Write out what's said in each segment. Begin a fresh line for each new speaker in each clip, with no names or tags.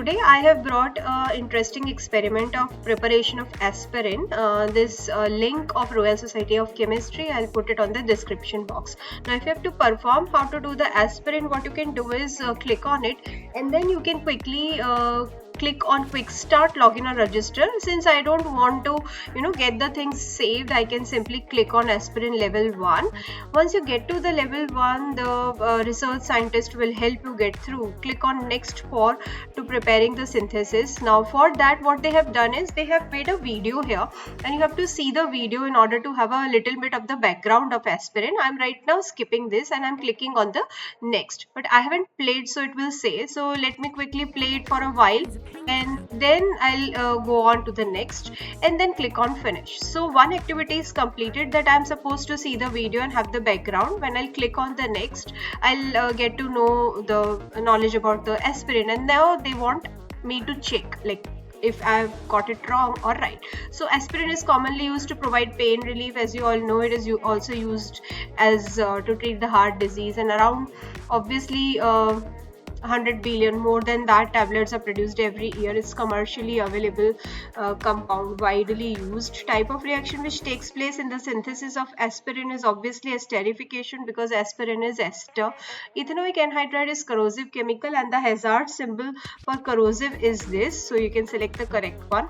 today I have brought an interesting experiment of preparation of aspirin. This link of Royal Society of Chemistry, I'll put it on the description box. Now if you have to perform how to do the aspirin, what you can do is click on it, and then you can quickly click on quick start, login or register. Since I don't want to get the things saved, I can simply click on aspirin level 1. Once you get to the level 1, the research scientist will help you get through. Click on next for to preparing the synthesis. Now for that, what they have done is they have made a video here, and you have to see the video in order to have a little bit of the background of aspirin. I'm right now skipping this and I'm clicking on the next, but I haven't played, so it will say. So let me quickly play it for a while, and then I'll go on to the next and then click on finish. So one activity is completed, that I'm supposed to see the video and have the background. When I'll click on the next, I'll get to know the knowledge about the aspirin, and now they want me to check like if I've got it wrong or right. So aspirin is commonly used to provide pain relief. As you all know, it is also used as to treat the heart disease, and around obviously 100 billion, more than that, tablets are produced every year. It's commercially available compound, widely used. Type of reaction which takes place in the synthesis of aspirin is obviously esterification, because aspirin is ester. Ethanoic anhydride is corrosive chemical, and the hazard symbol for corrosive is this, so you can select the correct one.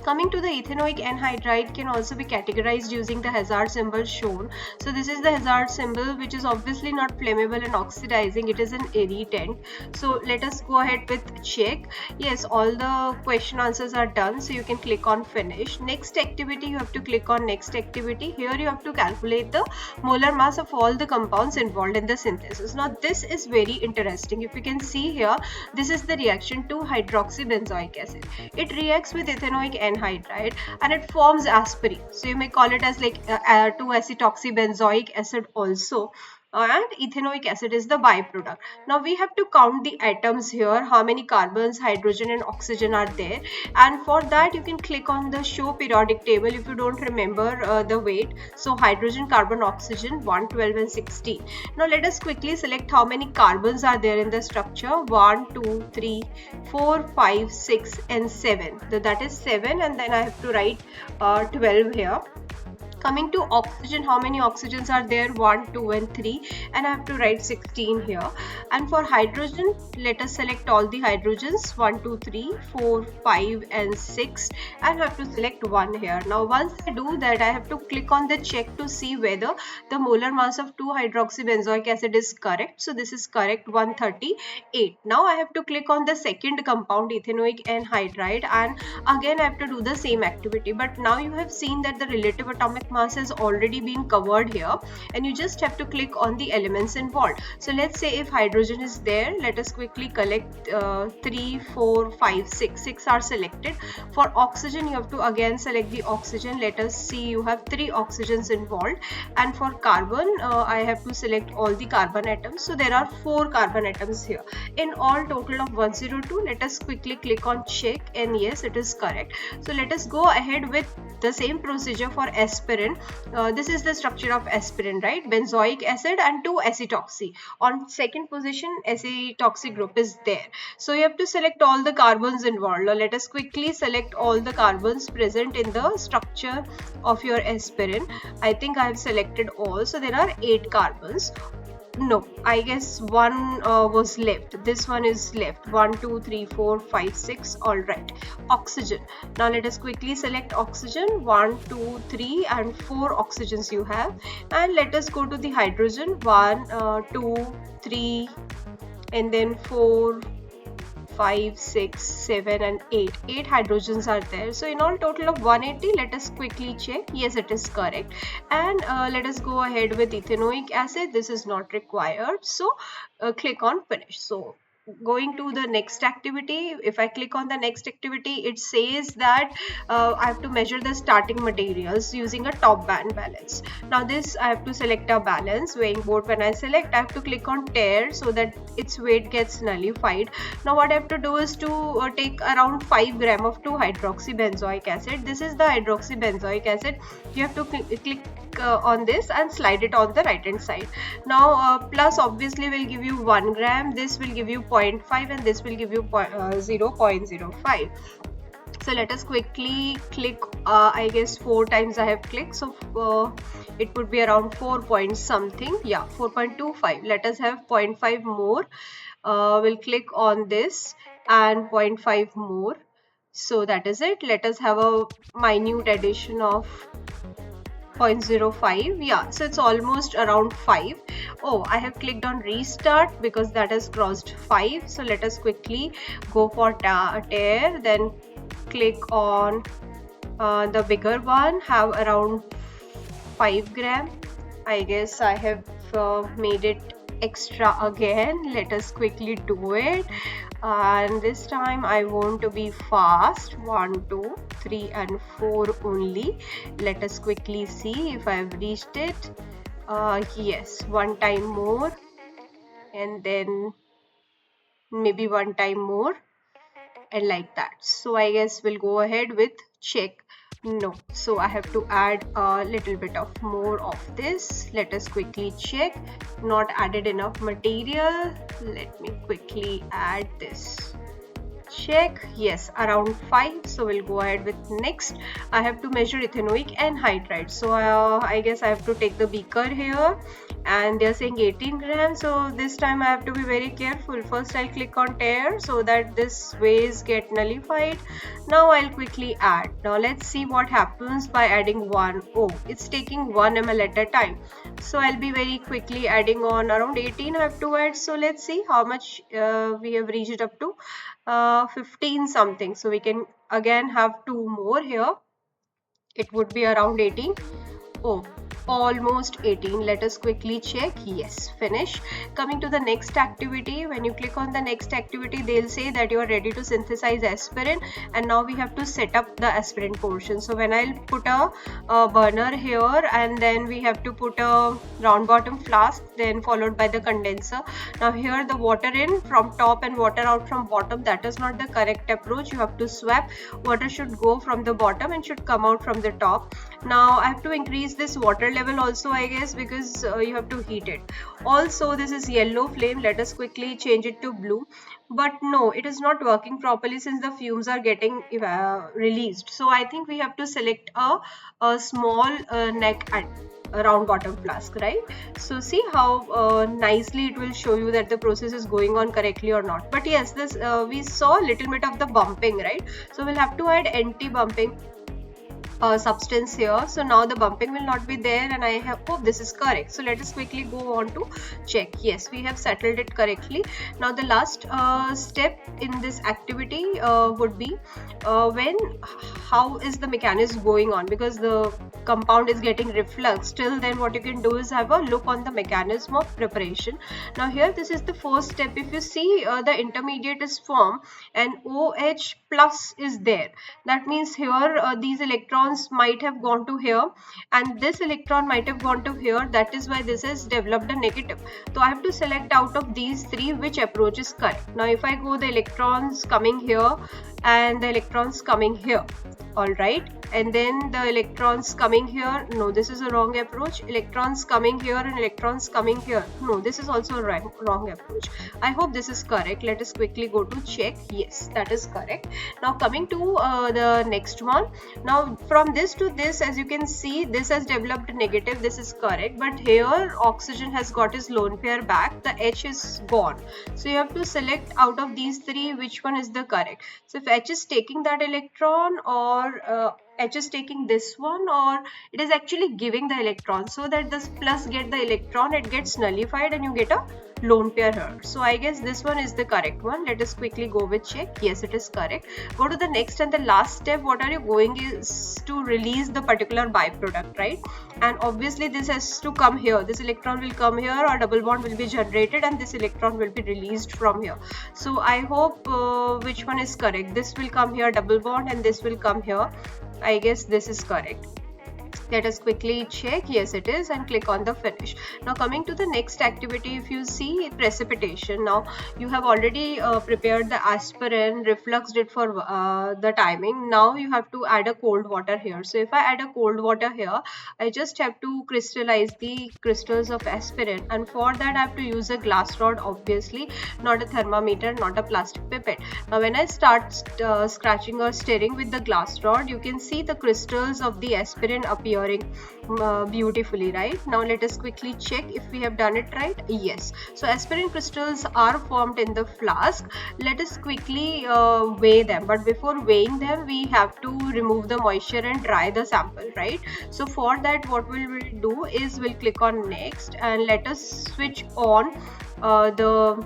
Coming to the ethanoic anhydride can also be categorized using the hazard symbol shown. So this is the hazard symbol, which is obviously not flammable and oxidizing. It is an irritant. So let us go ahead with check. Yes, all the question answers are done, so you can click on finish. Next activity, you have to click on next activity. Here you have to calculate the molar mass of all the compounds involved in the synthesis. Now this is very interesting. If you can see here, this is the reaction to hydroxybenzoic acid. It reacts with ethanoic anhydride and it forms aspirin. So you may call it as like 2-acetoxybenzoic acid also. And ethanoic acid is the byproduct. Now we have to count the atoms here, how many carbons, hydrogen and oxygen are there, and for that you can click on the show periodic table if you don't remember the weight. So hydrogen, carbon, oxygen 1, 12 and 16. Now let us quickly select how many carbons are there in the structure. 1, 2, 3, 4, 5, 6 and 7. So that is 7, and then I have to write 12 here. Coming to oxygen, how many oxygens are there? 1, 2 and 3, and I have to write 16 here. And for hydrogen, let us select all the hydrogens, 1, 2, 3, 4, 5 and 6, and I have to select 1 here. Now once I do that, I have to click on the check to see whether the molar mass of 2-hydroxybenzoic acid is correct. So this is correct, 138. Now I have to click on the second compound, ethanoic anhydride, and again I have to do the same activity, but now you have seen that the relative atomic mass has already been covered here, and you just have to click on the elements involved. So let's say if hydrogen is there, let us quickly collect 3, 4, 5, 6 are selected. For oxygen, you have to again select the oxygen. Let us see, you have 3 oxygens involved, and for carbon I have to select all the carbon atoms. So there are 4 carbon atoms here, in all total of 102. Let us quickly click on check, and yes, it is correct. So let us go ahead with the same procedure for aspirin. This is the structure of aspirin, right? Benzoic acid and 2-acetoxy. On second position, acetoxy group is there. So you have to select all the carbons involved. Now let us quickly select all the carbons present in the structure of your aspirin. I think I have selected all. So there are 8 carbons. No, I guess one was left. This one is left. 1, 2, 3, 4, 5, 6. All right. Oxygen. Now let us quickly select oxygen. 1, 2, 3 and 4 oxygens you have. And let us go to the hydrogen. 1, 2, 3 and then 4, 5, 6, 7 and 8. 8 hydrogens are there. So in all total of 180. Let us quickly check. Yes, it is correct. And let us go ahead with ethanoic acid. This is not required. So click on finish. So going to the next activity, if I click on the next activity, it says that I have to measure the starting materials using a top band balance. Now this I have to select a balance weighing board. When I select, I have to click on tare so that its weight gets nullified. Now what I have to do is to take around 5 gram of 2-hydroxybenzoic acid. This is the hydroxybenzoic acid. You have to click click on this and slide it on the right hand side. Now plus obviously will give you 1 gram, this will give you 0.5, and this will give you 0.05. So let us quickly click, I guess 4 times I have clicked, so it would be around 4 point something, yeah, 4.25. Let us have 0.5 more. We'll click on this and 0.5 more. So that is it. Let us have a minute addition of 0.05. Yeah, so it's almost around 5. Oh, I have clicked on restart because that has crossed 5. So let us quickly go for tare, then click on the bigger one, have around 5 gram. I guess I have made it extra again. Let us quickly do it, and this time I want to be fast. 1 2 3 and 4 only. Let us quickly see if I have reached it. Yes, 1 time more, and then maybe 1 time more, and like that. So I guess we'll go ahead with check. No, so I have to add a little bit of more of this. Let us quickly check. Not added enough material. Let me quickly add this. Check. Yes, around 5. So we'll go ahead with next. I have to measure ethanoic anhydride. So I guess I have to take the beaker here, and they're saying 18 grams. So this time I have to be very careful. First I'll click on tare so that this ways get nullified. Now I'll quickly add. Now let's see what happens by adding 1. Oh, it's taking 1 ml at a time. So I'll be very quickly adding on around 18 I have to add. So let's see how much we have reached up to. 15 something, so we can again have 2 more here. It would be around 18. Oh, almost 18. Let us quickly check. Yes, finish. Coming to the next activity, when you click on the next activity, they'll say that you are ready to synthesize aspirin, and now we have to set up the aspirin portion. So when I'll put a burner here, and then we have to put a round bottom flask, then followed by the condenser. Now here the water in from top and water out from bottom, that is not the correct approach. You have to swap. Water should go from the bottom and should come out from the top. Now I have to increase this water level also, I guess, because you have to heat it. Also this is yellow flame. Let us quickly change it to blue, but no, it is not working properly since the fumes are getting released. So I think we have to select a small neck and a round bottom flask, right? So see how nicely it will show you that the process is going on correctly or not. But yes, this we saw a little bit of the bumping, right? So we'll have to add anti-bumping substance here. So now the bumping will not be there, and I hope this is correct. So let us quickly go on to check. Yes, we have settled it correctly. Now the last step in this activity would be how is the mechanism going on, because the compound is getting refluxed. Till then what you can do is have a look on the mechanism of preparation. Now here this is the first step. If you see the intermediate is formed and OH plus is there, that means here these electrons might have gone to here, and this electron might have gone to here. That is why this has developed a negative. So I have to select out of these 3 which approach is correct. Now if I go, the electrons coming here and the electrons coming here, all right, and then the electrons coming here. No, this is a wrong approach. Electrons coming here and electrons coming here. No, this is also a wrong approach. I hope this is correct. Let us quickly go to check. Yes, that is correct. Now coming to the next one. Now from this to this, as you can see, this has developed negative. This is correct, but here oxygen has got his lone pair back. The H is gone. So you have to select out of these 3 which one is the correct. So if H is taking that electron, or H is taking this one, or it is actually giving the electron, so that this plus get the electron, it gets nullified and you get a lone pair here. So I guess this one is the correct one. Let us quickly go with check. Yes, it is correct. Go to the next and the last step. What are you going is to release the particular byproduct, right? And obviously this has to come here. This electron will come here, or double bond will be generated, and this electron will be released from here. So I hope which one is correct. This will come here, double bond, and this will come here. I guess this is correct. Let us quickly check. Yes, it is, and click on the finish. Now coming to the next activity, if you see precipitation, now you have already prepared the aspirin, refluxed it for the timing. Now you have to add a cold water here. So if I add a cold water here, I just have to crystallize the crystals of aspirin, and for that I have to use a glass rod, obviously not a thermometer, not a plastic pipette. Now when I start scratching or stirring with the glass rod, you can see the crystals of the aspirin appearing beautifully, right? Now let us quickly check if we have done it right. Yes, so aspirin crystals are formed in the flask. Let us quickly weigh them, but before weighing them we have to remove the moisture and dry the sample, right? So for that what we will do is we'll click on next and let us switch on the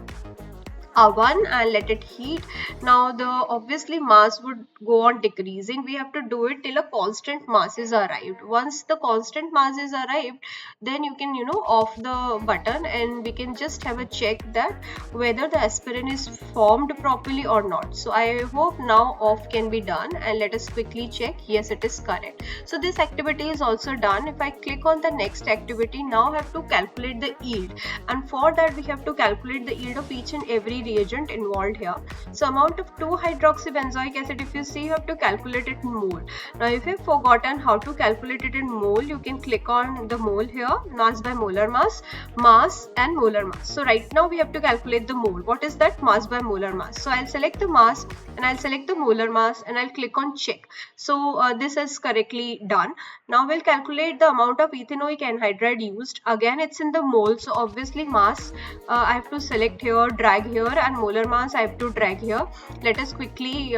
oven and let it heat. Now the obviously mass would go on decreasing. We have to do it till a constant mass is arrived. Once the constant mass is arrived, then you can off the button and we can just have a check that whether the aspirin is formed properly or not. So I hope now off can be done, and let us quickly check. Yes, it is correct. So this activity is also done. If I click on the next activity, now I have to calculate the yield, and for that we have to calculate the yield of each and every reagent involved here. So amount of 2-hydroxybenzoic acid, if you see, you have to calculate it in mole. Now if you've forgotten how to calculate it in mole, you can click on the mole here, mass by molar mass, mass and molar mass. So right now we have to calculate the mole. What is that? Mass by molar mass. So I'll select the mass and I'll select the molar mass and I'll click on check. So this is correctly done. Now we'll calculate the amount of ethanoic anhydride used. Again, it's in the mole, so obviously mass I have to select here, drag here, and molar mass I have to drag here. Let us quickly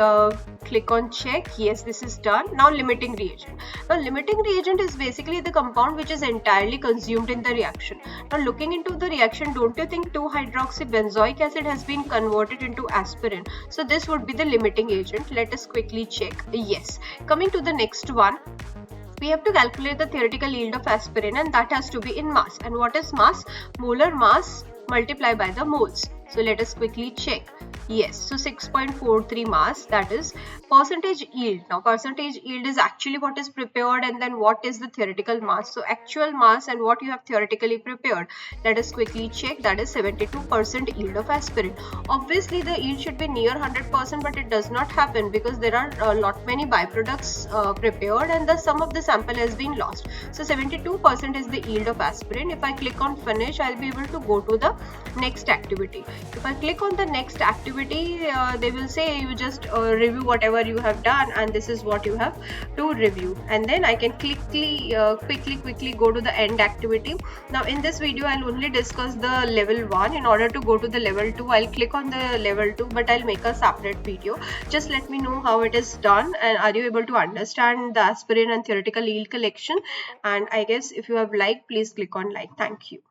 click on check. Yes, this is done. Now limiting reagent. Now limiting reagent is basically the compound which is entirely consumed in the reaction. Now looking into the reaction, don't you think 2-hydroxybenzoic acid has been converted into aspirin? So this would be the limiting agent. Let us quickly check. Yes. Coming to the next one, we have to calculate the theoretical yield of aspirin, and that has to be in mass. And what is mass? Molar mass multiplied by the moles. So let us quickly check. Yes, so 6.43 mass, that is percentage yield. Now percentage yield is actually what is prepared and then what is the theoretical mass. So actual mass and what you have theoretically prepared. Let us quickly check. That is 72% yield of aspirin. Obviously the yield should be near 100%, but it does not happen because there are a lot many byproducts prepared and the sum of the sample has been lost. So 72% is the yield of aspirin. If I click on finish, I'll be able to go to the next activity. If I click on the next activity, they will say you just review whatever you have done, and this is what you have to review, and then I can quickly go to the end activity. Now in this video I'll only discuss the level 1. In order to go to the level 2, I'll click on the level 2, but I'll make a separate video. Just let me know how it is done, and are you able to understand the aspirin and theoretical yield collection. And I guess if you have liked, please click on like. Thank you.